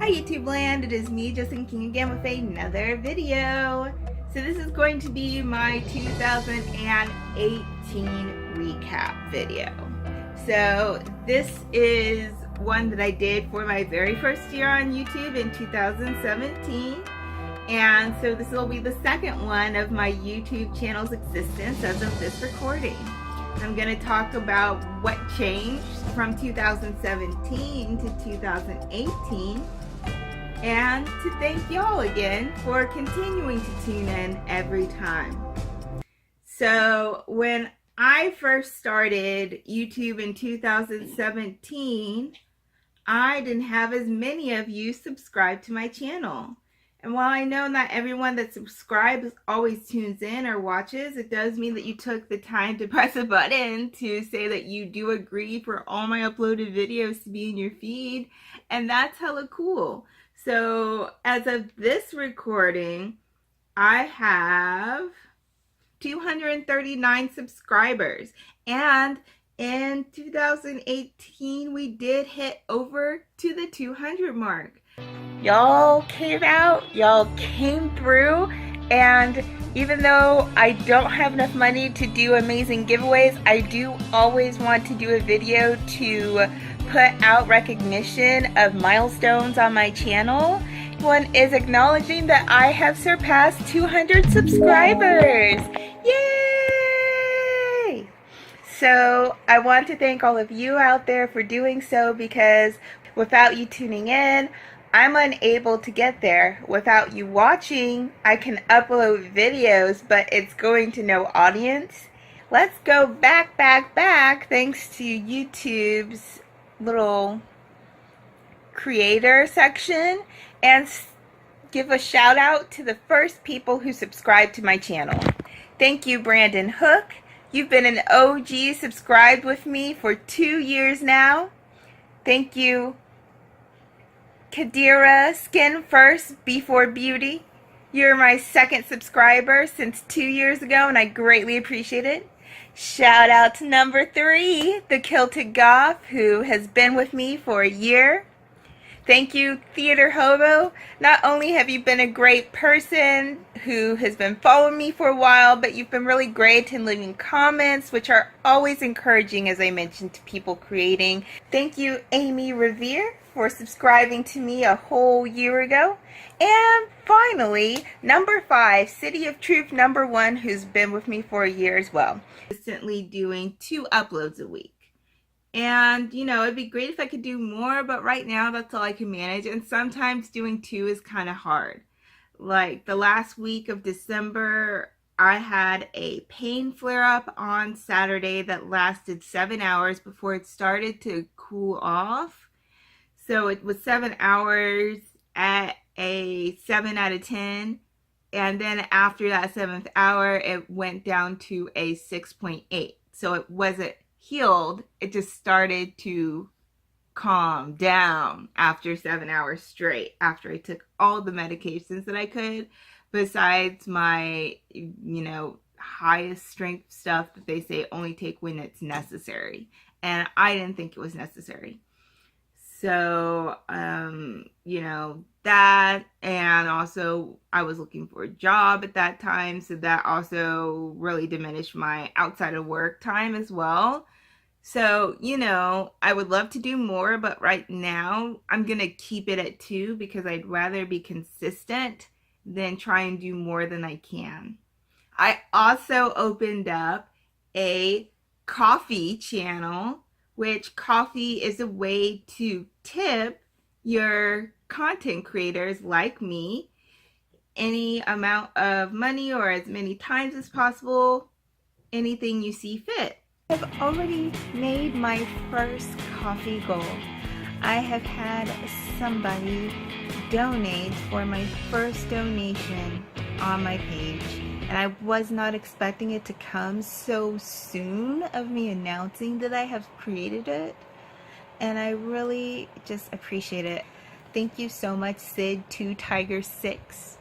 YouTube land, it is me, Justin King, again with another video. So this is going to be my 2018 recap video. So this is one that I did for my very first year on YouTube in 2017. And so this will be the second one of my YouTube channel's existence as of this recording. I'm going to talk about what changed from 2017 to 2018, and to thank y'all again for continuing to tune in every time. So when I first started YouTube in 2017, I didn't have as many of you subscribe to my channel. And while I know not everyone that subscribes always tunes in or watches, it does mean that you took the time to press a button to say that you do agree for all my uploaded videos to be in your feed. And that's hella cool. So as of this recording, I have 239 subscribers. And in 2018, we did hit over to the 200 mark. Y'all came out, y'all came through, and even though I don't have enough money to do amazing giveaways, I do always want to do a video to put out recognition of milestones on my channel. One is acknowledging that I have surpassed 200 subscribers. Yay! So I want to thank all of you out there for doing so, because without you tuning in, I'm unable to get there. Without you watching, I can upload videos, but it's going to no audience. Let's go back, thanks to YouTube's little creator section, and give a shout out to the first people who subscribed to my channel. Thank you, Brandon Hook. You've been an OG, subscribed with me for 2 years now. Thank you, Kadira, Skin First Before Beauty. You're my second subscriber since 2 years ago, and I greatly appreciate it. Shout out to number 3, the Kilted Goth, who has been with me for a year. Thank you, Theater Hobo. Not only have you been a great person who has been following me for a while, but you've been really great in leaving comments, which are always encouraging, as I mentioned, to people creating. Thank you, Amy Revere, for subscribing to me a whole year ago. And finally, number 5, City of Truth number 1, who's been with me for a year as well. Consistently doing 2 uploads a week. And, you know, it'd be great if I could do more, but right now that's all I can manage. And sometimes doing 2 is kind of hard. Like the last week of December, I had a pain flare-up on Saturday that lasted 7 hours before it started to cool off. So it was 7 hours at a 7 out of 10. And then after that 7th hour, it went down to a 6.8. So it wasn't healed. It just started to calm down after 7 hours straight, after I took all the medications that I could, besides my, you know, highest strength stuff that they say only take when it's necessary. And I didn't think it was necessary. So, you know, that, and also I was looking for a job at that time, so that also really diminished my outside of work time as well. So, you know, I would love to do more, but right now I'm going to keep it at 2 because I'd rather be consistent than try and do more than I can. I also opened up a coffee channel, which coffee is a way to tip your content creators like me any amount of money or as many times as possible, anything you see fit. I've already made my first coffee goal. I have had somebody donate for my first donation on my page, and I was not expecting it to come so soon of me announcing that I have created it, and I really just appreciate it. Thank you so much, Sid2Tiger6,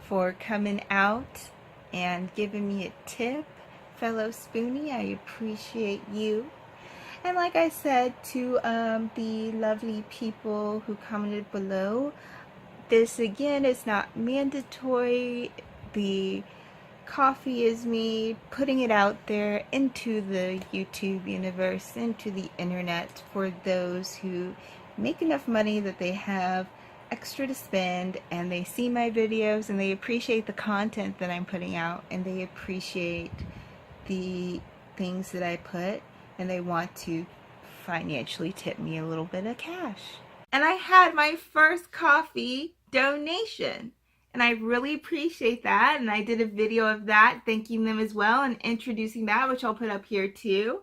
for coming out and giving me a tip. Fellow Spoonie, I appreciate you. And like I said to the lovely people who commented below, this again is not mandatory. The coffee is me putting it out there into the YouTube universe, into the internet, for those who make enough money that they have extra to spend and they see my videos and they appreciate the content that I'm putting out and they appreciate the things that I put and they want to financially tip me a little bit of cash. And I had my first coffee donation and I really appreciate that, and I did a video of that thanking them as well and introducing that, which I'll put up here too.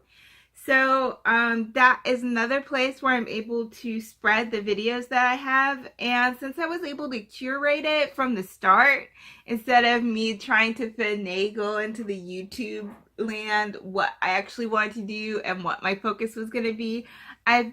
So that is another place where I'm able to spread the videos that I have, and since I was able to curate it from the start instead of me trying to finagle into the YouTube land what I actually wanted to do and what my focus was going to be, I've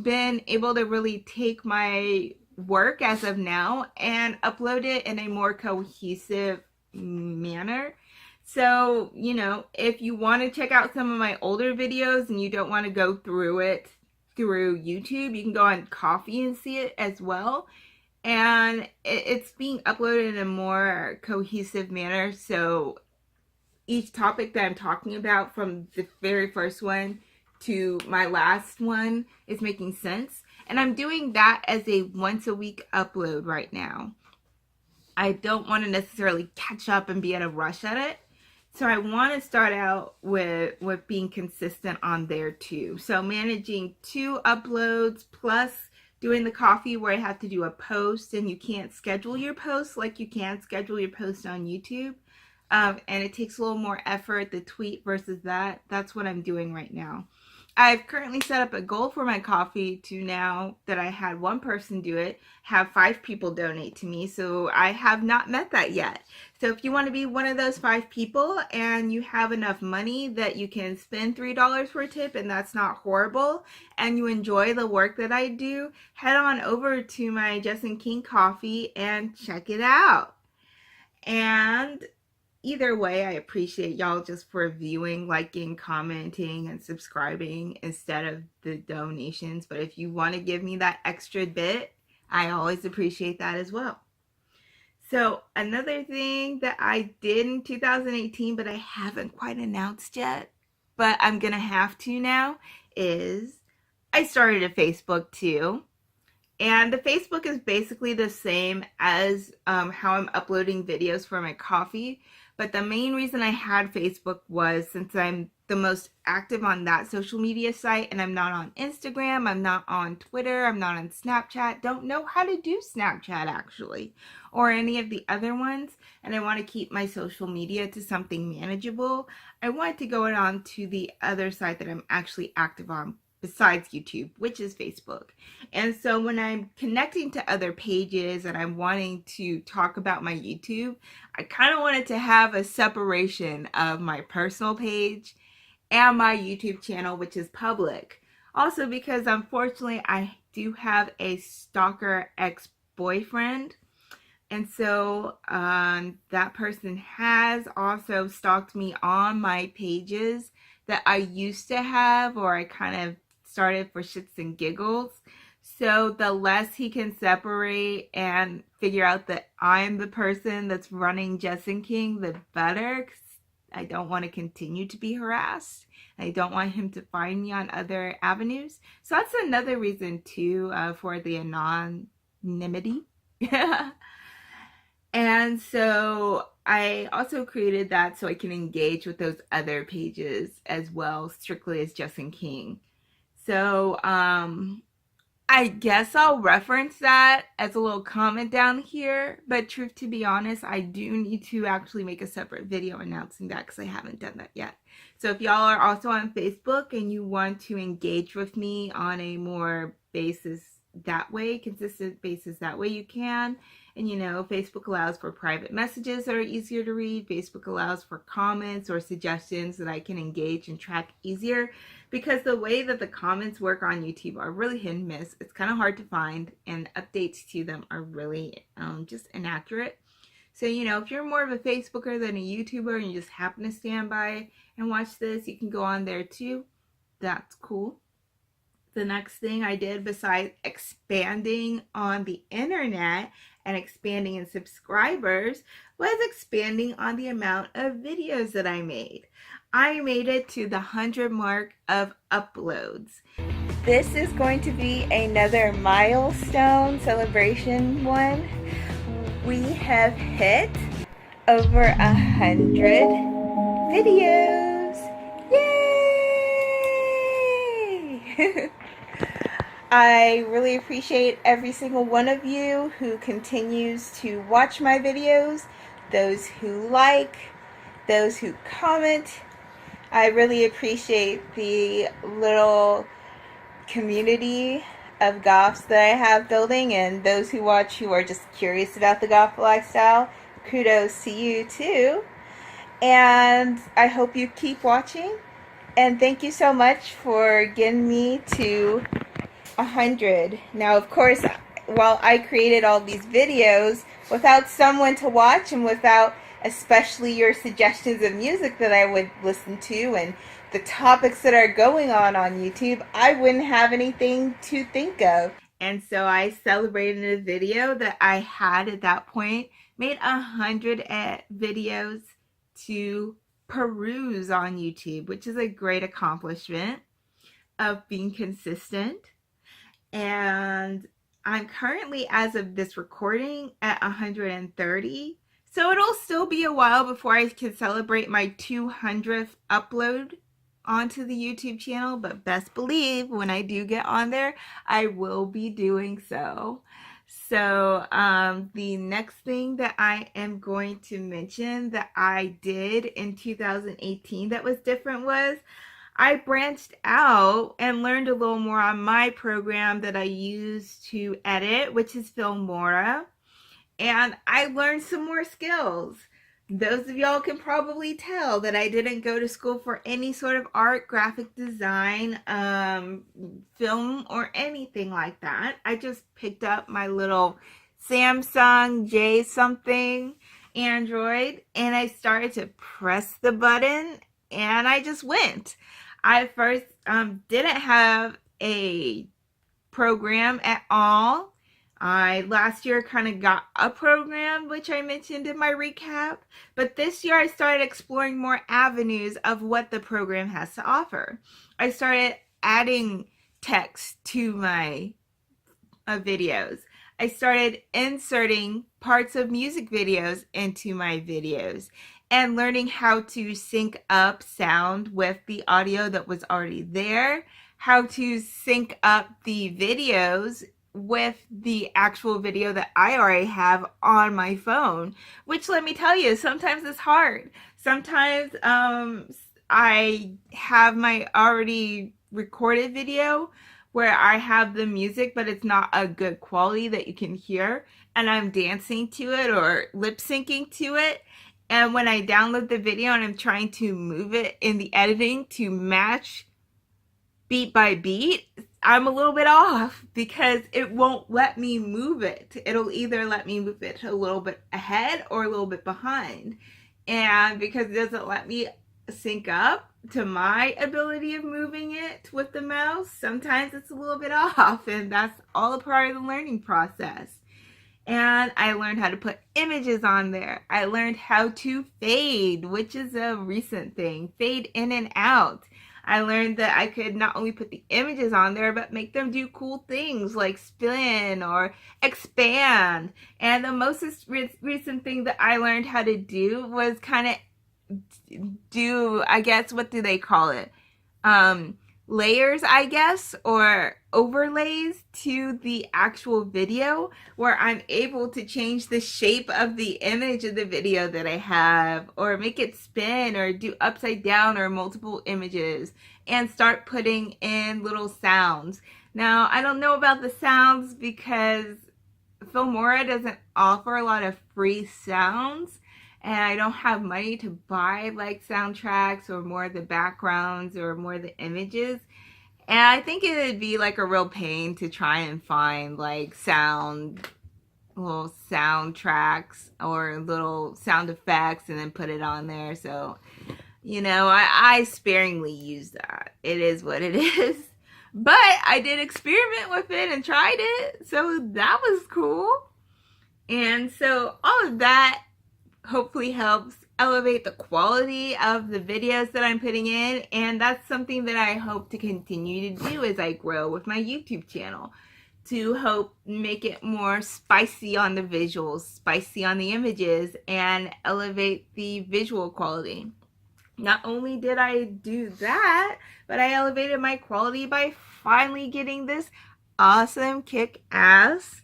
been able to really take my work as of now and upload it in a more cohesive manner. So, you know, if you want to check out some of my older videos and you don't want to go through it through YouTube, you can go on Coffee and see it as well. And it's being uploaded in a more cohesive manner. So each topic that I'm talking about, from the very first one to my last one, is making sense. And I'm doing that as a once a week upload right now. I don't want to necessarily catch up and be in a rush at it. So I want to start out with being consistent on there too. So managing 2 uploads plus doing the coffee where I have to do a post, and you can't schedule your posts like you can schedule your post on YouTube. And it takes a little more effort, the tweet versus that. That's what I'm doing right now. I've currently set up a goal for my coffee to, now that I had one person do it, have 5 people donate to me. So I have not met that yet. So if you want to be one of those 5 people and you have enough money that you can spend $3 for a tip, and that's not horrible, and you enjoy the work that I do, head on over to my Justin King Coffee and check it out. And either way, I appreciate y'all just for viewing, liking, commenting, and subscribing instead of the donations. But if you want to give me that extra bit, I always appreciate that as well. So another thing that I did in 2018, but I haven't quite announced yet, but I'm going to have to now, is I started a Facebook too. And the Facebook is basically the same as how I'm uploading videos for my coffee. But the main reason I had Facebook was since I'm the most active on that social media site, and I'm not on Instagram, I'm not on Twitter, I'm not on Snapchat, don't know how to do Snapchat actually, or any of the other ones, and I want to keep my social media to something manageable. I wanted to go on to the other site that I'm actually active on besides YouTube, which is Facebook. And so when I'm connecting to other pages and I'm wanting to talk about my YouTube, I kind of wanted to have a separation of my personal page and my YouTube channel, which is public. Also because unfortunately I do have a stalker ex-boyfriend. And so that person has also stalked me on my pages that I used to have, or I kind of started for shits and giggles. So the less he can separate and figure out that I'm the person that's running Justin King, the better. 'Cause I don't want to continue to be harassed. I don't want him to find me on other avenues. So that's another reason too for the anonymity. And so I also created that so I can engage with those other pages as well, strictly as Justin King. So I guess I'll reference that as a little comment down here, but truth to be honest, I do need to actually make a separate video announcing that because I haven't done that yet. So if y'all are also on Facebook and you want to engage with me on a more basis that way, consistent basis that way, you can. And you know, Facebook allows for private messages that are easier to read. Facebook allows for comments or suggestions that I can engage and track easier, because the way that the comments work on YouTube are really hit and miss. It's kind of hard to find, and updates to them are really just inaccurate. So, you know, if you're more of a Facebooker than a YouTuber and you just happen to stand by and watch this, you can go on there too. that's cool. The next thing I did besides expanding on the internet and expanding in subscribers was expanding on the amount of videos that I made. I made it to the 100 mark of uploads. This is going to be another milestone celebration one. We have hit over 100 videos. Yay! I really appreciate every single one of you who continues to watch my videos, those who like, those who comment. I really appreciate the little community of goths that I have building, and those who watch who are just curious about the goth lifestyle. Kudos to you too. And I hope you keep watching. And thank you so much for getting me to 100. Now, of course, while I created all these videos, without someone to watch and without especially your suggestions of music that I would listen to and the topics that are going on YouTube, I wouldn't have anything to think of. And so I celebrated a video that I had at that point, made 100 videos to peruse on YouTube, which is a great accomplishment of being consistent. And I'm currently, as of this recording, at 130. So it'll still be a while before I can celebrate my 200th upload onto the YouTube channel, but best believe when I do get on there, I will be doing so. So the next thing that I am going to mention that I did in 2018 that was different was I branched out and learned a little more on my program that I use to edit, which is Filmora. And I learned some more skills. Those of y'all can probably tell that I didn't go to school for any sort of art, graphic design, film, or anything like that. I just picked up my little Samsung J something Android and I started to press the button and I just went. I first didn't have a program at all. I last year kind of got a program, which I mentioned in my recap, but this year I started exploring more avenues of what the program has to offer. I started adding text to my videos. I started inserting parts of music videos into my videos and learning how to sync up sound with the audio that was already there, how to sync up the videos with the actual video that I already have on my phone, which let me tell you, sometimes it's hard. Sometimes I have my already recorded video where I have the music, but it's not a good quality that you can hear, and I'm dancing to it or lip syncing to it. And when I download the video and I'm trying to move it in the editing to match beat by beat, I'm a little bit off because it won't let me move it. It'll either let me move it a little bit ahead or a little bit behind. And because it doesn't let me sync up to my ability of moving it with the mouse, sometimes it's a little bit off, and that's all a part of the learning process. And I learned how to put images on there. I learned how to fade, which is a recent thing. Fade in and out. I learned that I could not only put the images on there, but make them do cool things like spin or expand. And the most recent thing that I learned how to do was kind of do, I guess, what do they call it? Layers, I guess, or overlays to the actual video, where I'm able to change the shape of the image of the video that I have, or make it spin, or do upside down or multiple images, and start putting in little sounds. Now, I don't know about the sounds because Filmora doesn't offer a lot of free sounds, and I don't have money to buy like soundtracks or more of the backgrounds or more of the images. And I think it would be like a real pain to try and find like little soundtracks or little sound effects and then put it on there. So You know, I sparingly use that. It is what it is. But I did experiment with it and tried it, so that was cool. And so all of that hopefully helps elevate the quality of the videos that I'm putting in, and that's something that I hope to continue to do as I grow with my YouTube channel, to hope make it more spicy on the visuals, spicy on the images, and elevate the visual quality. Not only did I do that, but I elevated my quality by finally getting this awesome kick-ass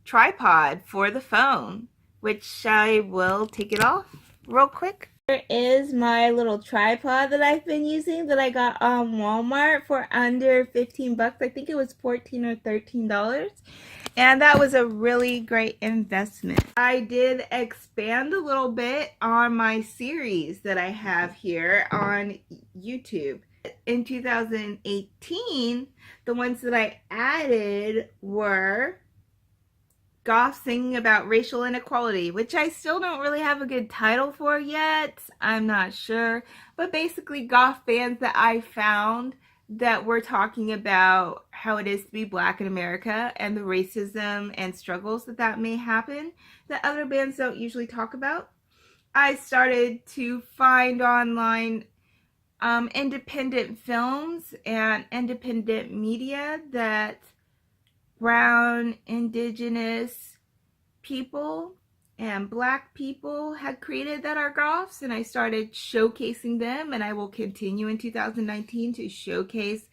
tripod for the phone, which I will take it off real quick. Here is my little tripod that I've been using that I got on Walmart for under 15 bucks. I think it was $14 or $13. And that was a really great investment. I did expand a little bit on my series that I have here on YouTube. In 2018, the ones that I added were goth singing about racial inequality, which I still don't really have a good title for yet. I'm not sure. But basically goth fans that I found that were talking about how it is to be black in America and the racism and struggles that may happen that other bands don't usually talk about. I started to find online independent films and independent media that brown, indigenous people and black people had created that are goths, and I started showcasing them, and I will continue in 2019 to showcase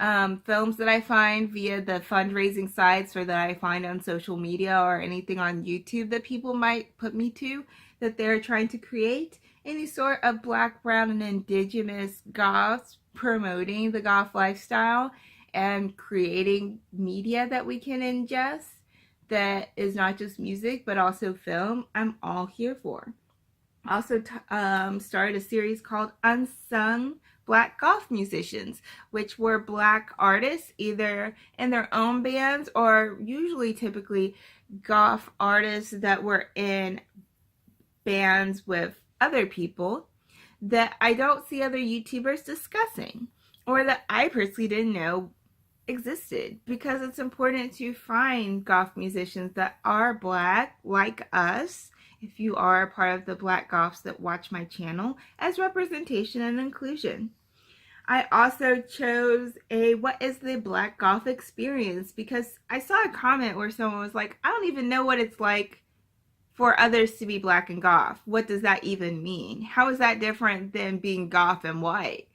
films that I find via the fundraising sites or that I find on social media or anything on YouTube that people might put me to that they're trying to create. Any sort of black, brown, and indigenous goths promoting the goth lifestyle and creating media that we can ingest that is not just music but also film, I'm all here for. Also started a series called Unsung Black Goth Musicians, which were black artists either in their own bands or usually typically goth artists that were in bands with other people that I don't see other YouTubers discussing, or that I personally didn't know existed, because it's important to find goth musicians that are black like us, if you are a part of the black goths that watch my channel, as representation and inclusion. I also chose a what is the black goth experience, because I saw a comment where someone was like, I don't even know what it's like for others to be black and goth. What does that even mean? How is that different than being goth and white?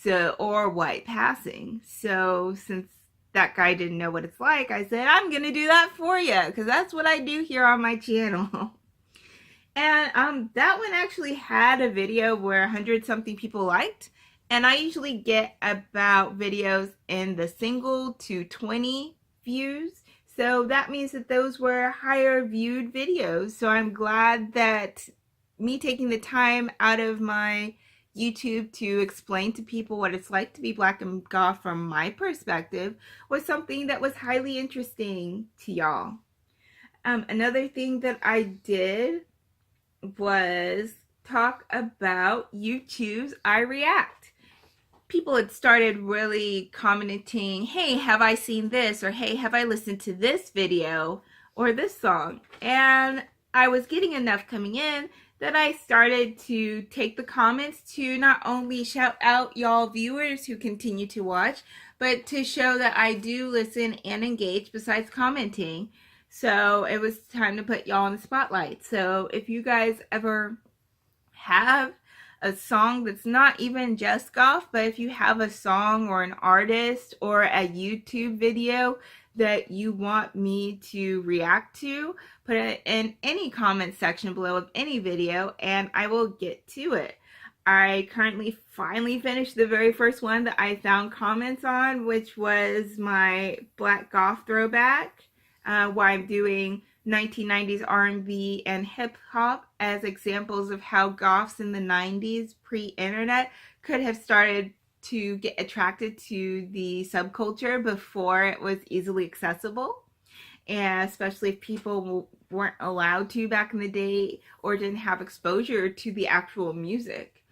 So, or white passing. So since that guy didn't know what it's like, I said, I'm gonna do that for you, because that's what I do here on my channel. And that one actually had a video where 100 something people liked, and I usually get about videos in the single to 20 views, so that means that those were higher viewed videos. So I'm glad that me taking the time out of my YouTube to explain to people what it's like to be black and goth from my perspective was something that was highly interesting to y'all. Another thing that I did was talk about YouTube's I React. People had started really commenting, hey, have I seen this? Or hey, have I listened to this video or this song? And I was getting enough coming in that I started to take the comments to not only shout out y'all viewers who continue to watch, but to show that I do listen and engage besides commenting. So it was time to put y'all in the spotlight. So if you guys ever have a song that's not even just goth, but if you have a song or an artist or a YouTube video that you want me to react to, put it in any comment section below of any video and I will get to it. I currently finally finished the very first one that I found comments on, which was my Black Goth throwback, where I'm doing 1990s R&B and hip hop as examples of how goths in the 90s pre-internet could have started to get attracted to the subculture before it was easily accessible. and especially if people weren't allowed to back in the day or didn't have exposure to the actual music.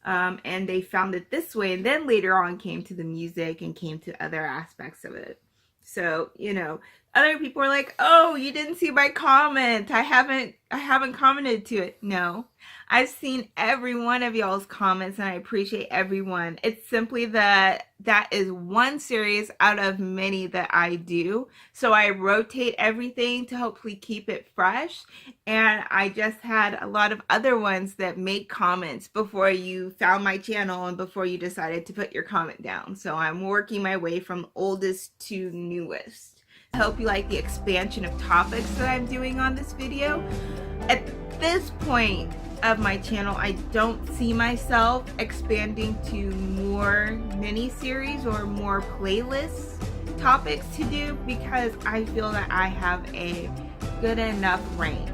And they found it this way, and then later on came to the music and came to other aspects of it. So, you know, other people are like, oh, you didn't see my comment. I haven't commented to it. No, I've seen every one of y'all's comments, and I appreciate everyone. It's simply that is one series out of many that I do. So I rotate everything to hopefully keep it fresh. And I just had a lot of other ones that made comments before you found my channel and before you decided to put your comment down. So I'm working my way from oldest to newest. I hope you like the expansion of topics that I'm doing on this video. At this point of my channel, I don't see myself expanding to more mini-series or more playlist topics to do, because I feel that I have a good enough range.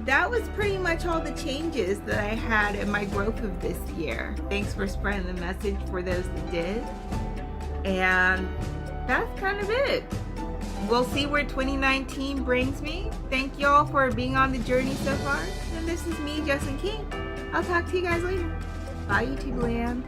That was pretty much all the changes that I had in my growth of this year. Thanks for spreading the message for those that did. And that's kind of it. We'll see where 2019 brings me. Thank y'all for being on the journey so far. And this is me, Justin King. I'll talk to you guys later. Bye, YouTube land.